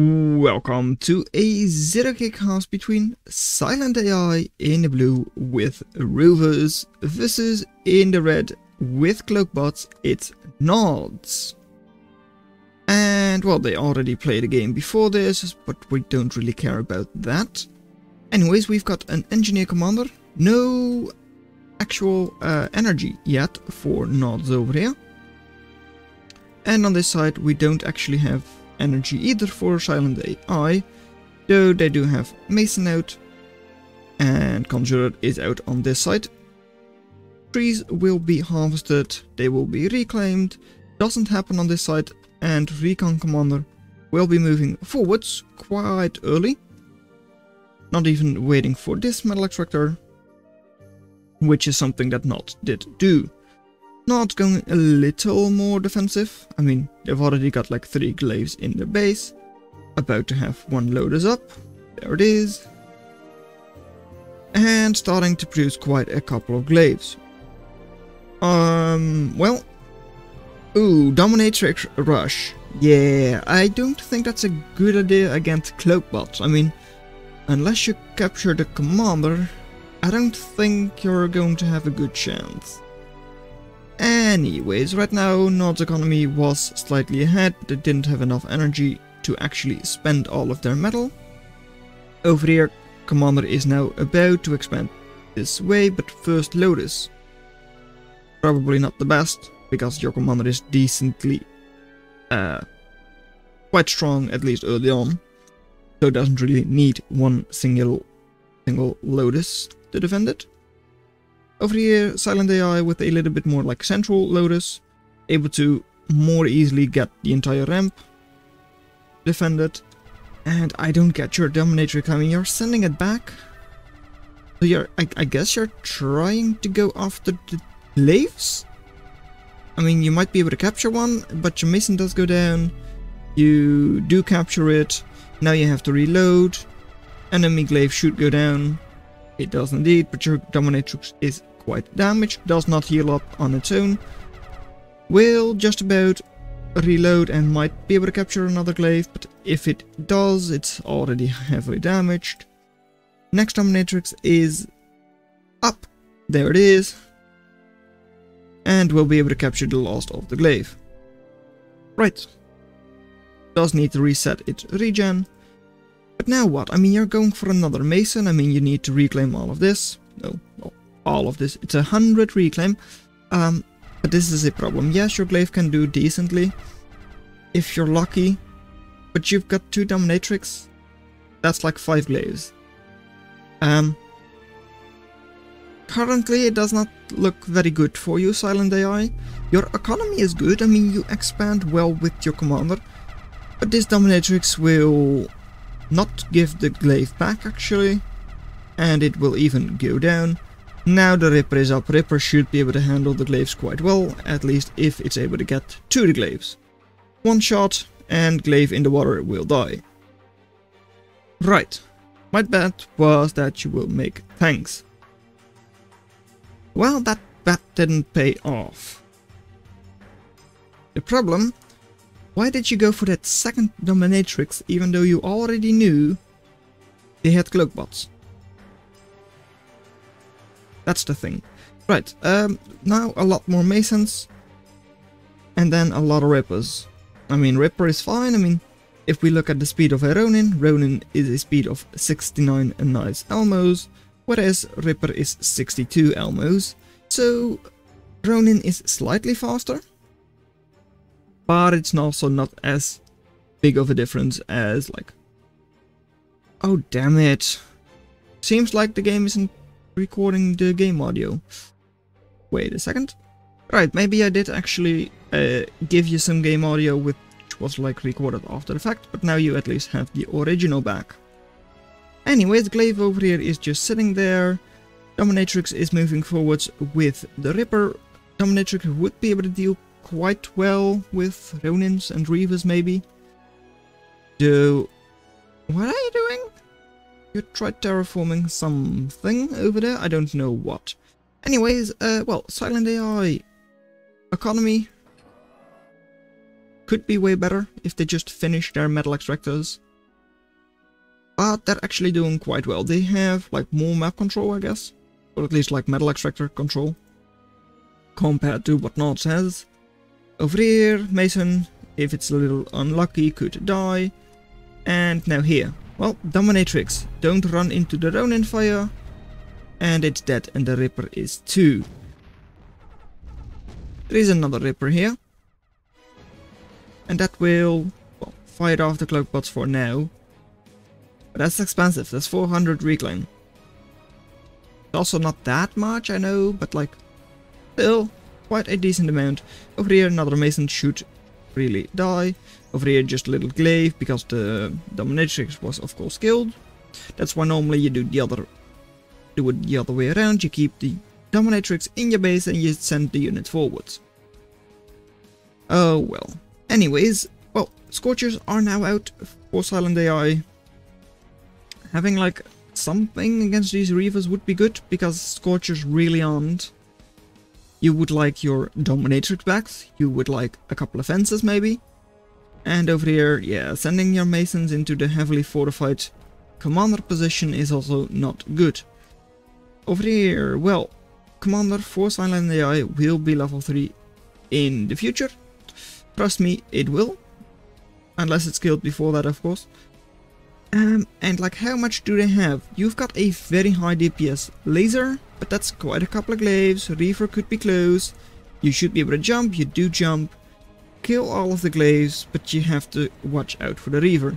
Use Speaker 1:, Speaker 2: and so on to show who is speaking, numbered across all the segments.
Speaker 1: Welcome to a zerok house between Silent AI in the blue with Rovers versus in the red with Cloakbots. It's N0ddz. And well, they already played a game before this, but we don't really care about that. Anyways, we've got an engineer commander, no actual energy yet for N0ddz over here. And on this side we don't actually have energy either for Silent AI, though they do have Mason out, and Conjurer is out on this side. Trees will be harvested, they will be reclaimed, doesn't happen on this side, and Recon Commander will be moving forwards quite early, not even waiting for this metal extractor, which is something that N0ddz did do. N0ddz going a little more defensive. I mean, they've already got like 3 glaives in their base. About to have 1 loaders up. There it is. And starting to produce quite a couple of glaives. Well. Ooh, Dominatrix Rush. Yeah, I don't think that's a good idea against Cloakbots. I mean, unless you capture the commander, I don't think you're going to have a good chance. Anyways, right now N0ddz economy was slightly ahead, but they didn't have enough energy to actually spend all of their metal. Over here, commander is now about to expand this way, but first loaders. Probably not the best, because your commander is decently quite strong, at least early on, so it doesn't really need one single lotus to defend it. Over here, Silent AI with a little bit more like central lotus, able to more easily get the entire ramp defended. And I don't get your dominatrix. I mean, you're sending it back. So I guess you're trying to go after the glaives? I mean, you might be able to capture one, but your mason does go down. You do capture it. Now you have to reload. Enemy glaive should go down. It does indeed, but your dominatrix is quite damaged, does not heal up on its own. Will just about reload and might be able to capture another glaive, but if it does, it's already heavily damaged. Next dominatrix is up. There it is. And will be able to capture the last of the glaive. Right. Does need to reset its regen. But now what? I mean, you're going for another mason. I mean, you need to reclaim all of this. No, not all of this. It's 100 reclaim. But this is a problem. Yes, your glaive can do decently, if you're lucky. But you've got 2 dominatrix. That's like 5 glaives. Currently, it does not look very good for you, Silent AI. Your economy is good. I mean, you expand well with your commander. But this dominatrix will not give the glaive back actually, and it will even go down. Now the Ripper is up. Ripper should be able to handle the glaives quite well, at least if it's able to get to the glaives. 1 shot and glaive in the water will die. Right, my bet was that you will make tanks. Well, that bet didn't pay off. The problem: why did you go for that second dominatrix even though you already knew they had Cloakbots? That's the thing. Right, now a lot more masons. And then a lot of rippers. I mean, Ripper is fine. I mean, if we look at the speed of a Ronin is a speed of 69 nice Elmos, whereas Ripper is 62 Elmos. So Ronin is slightly faster, but it's also not as big of a difference as like... Oh damn it. Seems like the game isn't recording the game audio. Wait a second. Right, maybe I did actually give you some game audio which was like recorded after the fact, but now you at least have the original back. Anyways, the glaive over here is just sitting there. Dominatrix is moving forwards with the Ripper. Dominatrix would be able to deal quite well with Ronins and Reavers maybe. So, what are you doing? You tried terraforming something over there, I don't know what. Anyways, well, Silent AI economy could be way better if they just finish their metal extractors. but they're actually doing quite well. They have like more map control, I guess, or at least like metal extractor control compared to what N0ddz has. Over here, Mason, if it's a little unlucky, could die. And now here, well, Dominatrix, don't run into the Ronin fire, and it's dead, and the Ripper is too. There is another Ripper here, and that will, well, fight off the cloakbots for now. But that's expensive, that's 400 reclaim. It's also not that much, I know, but like, still, quite a decent amount. Over here, another Mason should really die. Over here, just a little glaive, because the Dominatrix was of course killed. That's why normally you do it the other way around. You keep the Dominatrix in your base and you send the unit forwards. Oh well. Anyways, well, Scorchers are now out for Silent AI. Having like something against these Reavers would be good, because Scorchers really aren't. You would like your Dominatrix backs, you would like a couple of fences maybe. And over here, yeah, sending your Masons into the heavily fortified commander position is also not good. Over here, well, Commander for Silent AI will be level 3 in the future. Trust me, it will. Unless it's killed before that, of course. And like, how much do they have? You've got a very high DPS laser, but that's quite a couple of glaives. Reaver could be close. You should be able to jump, you do jump. Kill all of the glaives, but you have to watch out for the Reaver.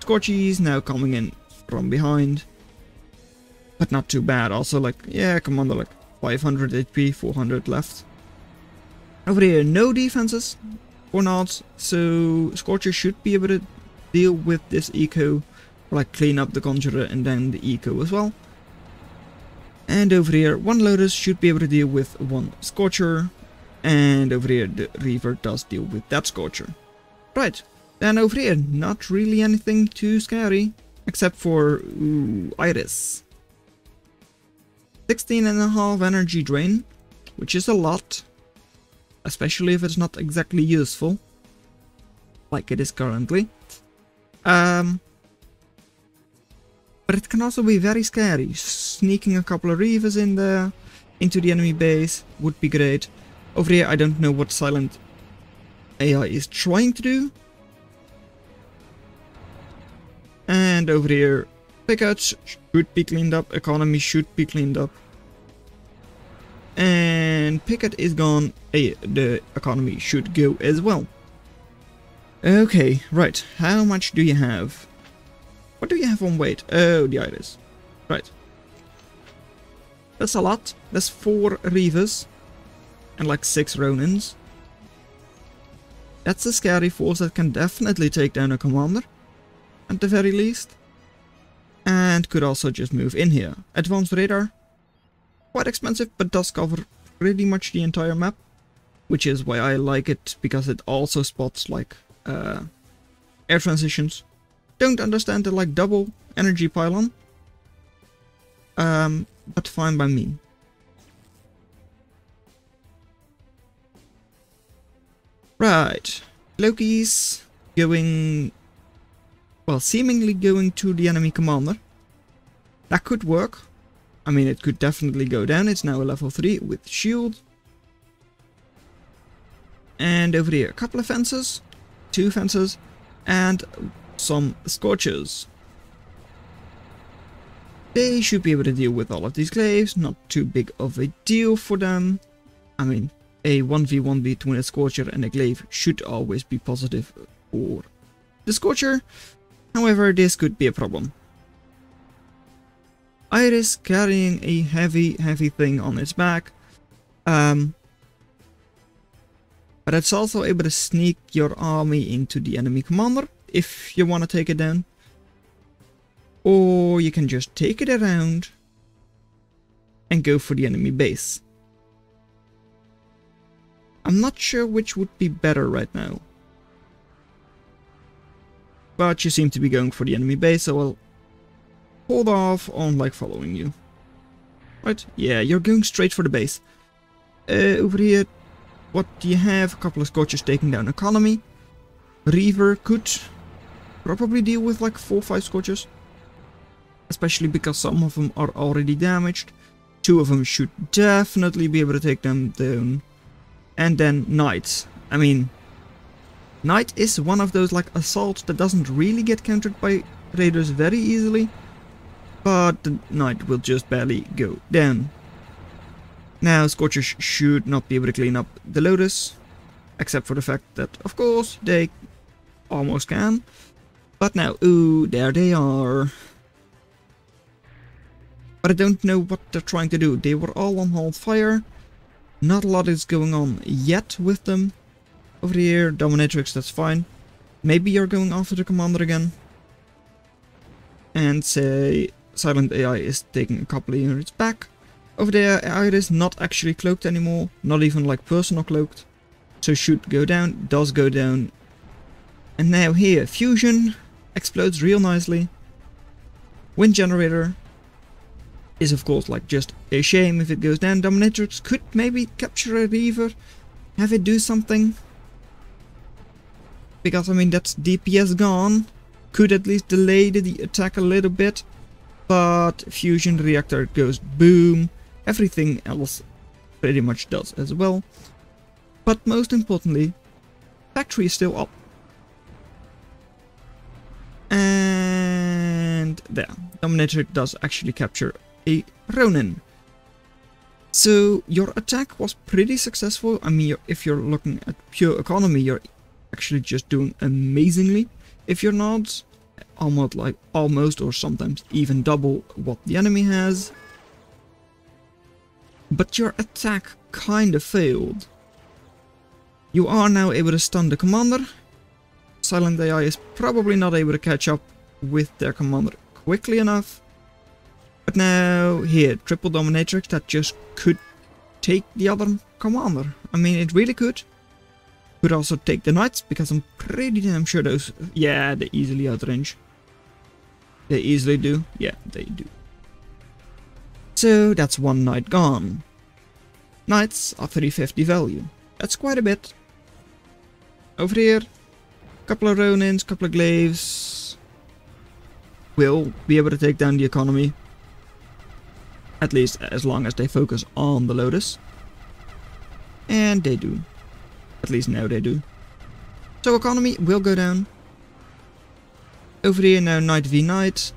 Speaker 1: Scorchy is now coming in from behind. But not too bad. Also, like, yeah, Commander, like 500 HP, 400 left. Over here, no defenses or N0ddz, so Scorcher should be able to deal with this eco, or like clean up the Conjurer and then the eco as well. And over here, one Lotus should be able to deal with one Scorcher, and over here the Reaver does deal with that Scorcher. Right, then over here, not really anything too scary, except for Iris. 16.5 energy drain, which is a lot, especially if it's not exactly useful, like it is currently. But it can also be very scary. Sneaking a couple of Reavers in there, into the enemy base, would be great. Over here, I don't know what Silent AI is trying to do. And over here, pickouts should be cleaned up, economy should be cleaned up. And picket is gone, the economy should go as well. Okay, right, how much do you have? What do you have on weight? Oh, the Iris. Right. That's a lot. That's 4 Reavers. And like 6 Ronins. That's a scary force that can definitely take down a commander. At the very least. And could also just move in here. Advanced radar. Quite expensive, but does cover pretty much the entire map. Which is why I like it, because it also spots like air transitions. Don't understand the like double energy pylon. But fine by me. Right. Loki's going, well, seemingly going to the enemy commander. That could work. I mean, it could definitely go down. It's now a level 3 with shield. And over here, a couple of fences, 2 fences, and some Scorchers. They should be able to deal with all of these glaives, not too big of a deal for them. I mean, a 1v1 between a Scorcher and a glaive should always be positive for the Scorcher. However, this could be a problem. Iris carrying a heavy thing on its back. But it's also able to sneak your army into the enemy commander if you want to take it down. Or you can just take it around and go for the enemy base. I'm not sure which would be better right now. But you seem to be going for the enemy base, so I'll hold off on like following you. Right, yeah, you're going straight for the base. Over here, what do you have? A couple of Scorchers taking down economy. Reaver could probably deal with like 4 or 5 Scorchers. especially because some of them are already damaged. 2 of them should definitely be able to take them down. And then Knight. I mean, Knight is one of those like assaults that doesn't really get countered by raiders very easily, but the Knight will just barely go down. Now Scorchers should not be able to clean up the Lotus, except for the fact that, of course, they almost can. But now, ooh, there they are. But I don't know what they're trying to do. They were all on hold fire. Not a lot is going on yet with them. Over here, Dominatrix, that's fine. Maybe you're going after the commander again. And say Silent AI is taking a couple of units back. Over there, Iris not actually cloaked anymore. Not even like personal cloaked. So should go down, does go down. And now here, Fusion explodes real nicely. Wind Generator is of course like just a shame if it goes down. Dominatrix could maybe capture a Reaver. Have it do something. Because, I mean, that's DPS gone. Could at least delay the attack a little bit. But Fusion Reactor goes boom. Everything else pretty much does as well. But most importantly, Factory is still up. And there. Dominatrix does actually capture a Ronin. So your attack was pretty successful. I mean, if you're looking at pure economy, you're actually just doing amazingly. If you're not, almost or sometimes even double what the enemy has. But your attack kind of failed. You are now able to stun the commander. Silent AI is probably not able to catch up with their commander quickly enough. But now here, triple Dominatrix that just could take the other commander. I mean, it really could. Could also take the Knights, because I'm pretty damn sure those... Yeah, they easily outrange. They easily do. Yeah, they do. So that's 1 Knight gone. Knights are 350 value. That's quite a bit. Over here, couple of Ronins, couple of Glaives. Will be able to take down the economy. At least as long as they focus on the Lotus. And they do. At least now they do. So economy will go down. Over here now Knight v Knight.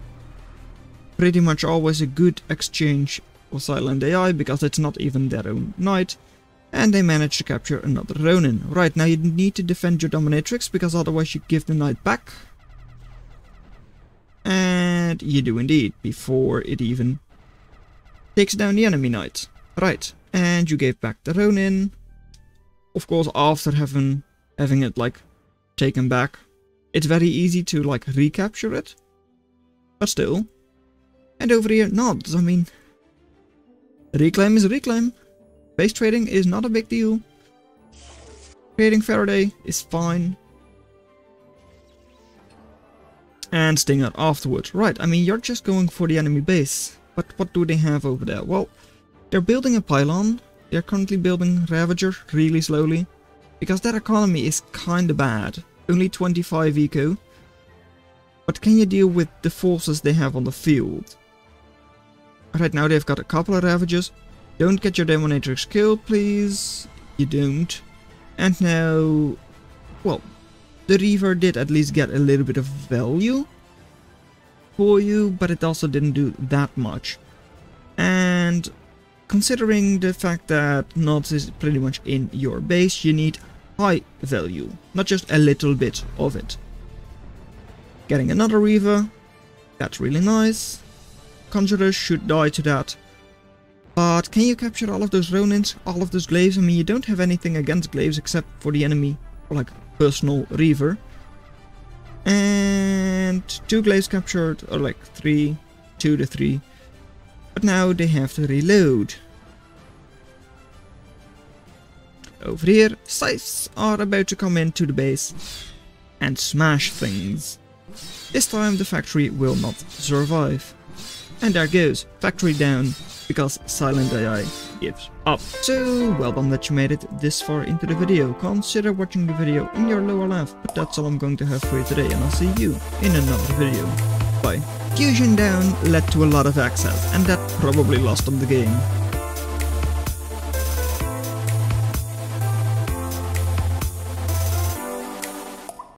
Speaker 1: Pretty much always a good exchange for Silent AI, because it's not even their own Knight. And they manage to capture another Ronin. Right, now you need to defend your Dominatrix, because otherwise you give the Knight back. And you do indeed, before it even takes down the enemy Knight. Right, and you gave back the Ronin. Of course, after having it like taken back, it's very easy to like recapture it. But still. And over here, N0ddz. I mean, reclaim is a reclaim. Base trading is not a big deal. Creating Faraday is fine. And Stinger afterwards. Right, I mean, you're just going for the enemy base. But what do they have over there? Well, they're building a pylon. They're currently building Ravager really slowly, because their economy is kinda bad. Only 25 eco. But can you deal with the forces they have on the field? Right now they've got a couple of Ravagers. Don't get your Dominatrix killed, please. You don't. And now... Well, the Reaver did at least get a little bit of value for you, but it also didn't do that much. And... considering the fact that N0ddz is pretty much in your base, you need high value, not just a little bit of it. Getting another Reaver, that's really nice. Conjurers should die to that. But can you capture all of those Ronins, all of those Glaives? I mean, you don't have anything against Glaives except for the enemy, or like personal Reaver. And 2 Glaives captured, or like 3, 2 to 3. But now they have to reload. Over here, Scythes are about to come into the base and smash things. This time the factory will not survive. And there goes, factory down, because Silent AI gives up. So, well done that you made it this far into the video. Consider watching the video in your lower left, but that's all I'm going to have for you today, and I'll see you in another video. Bye. Fusion down led to a lot of access, and that probably lost them the game.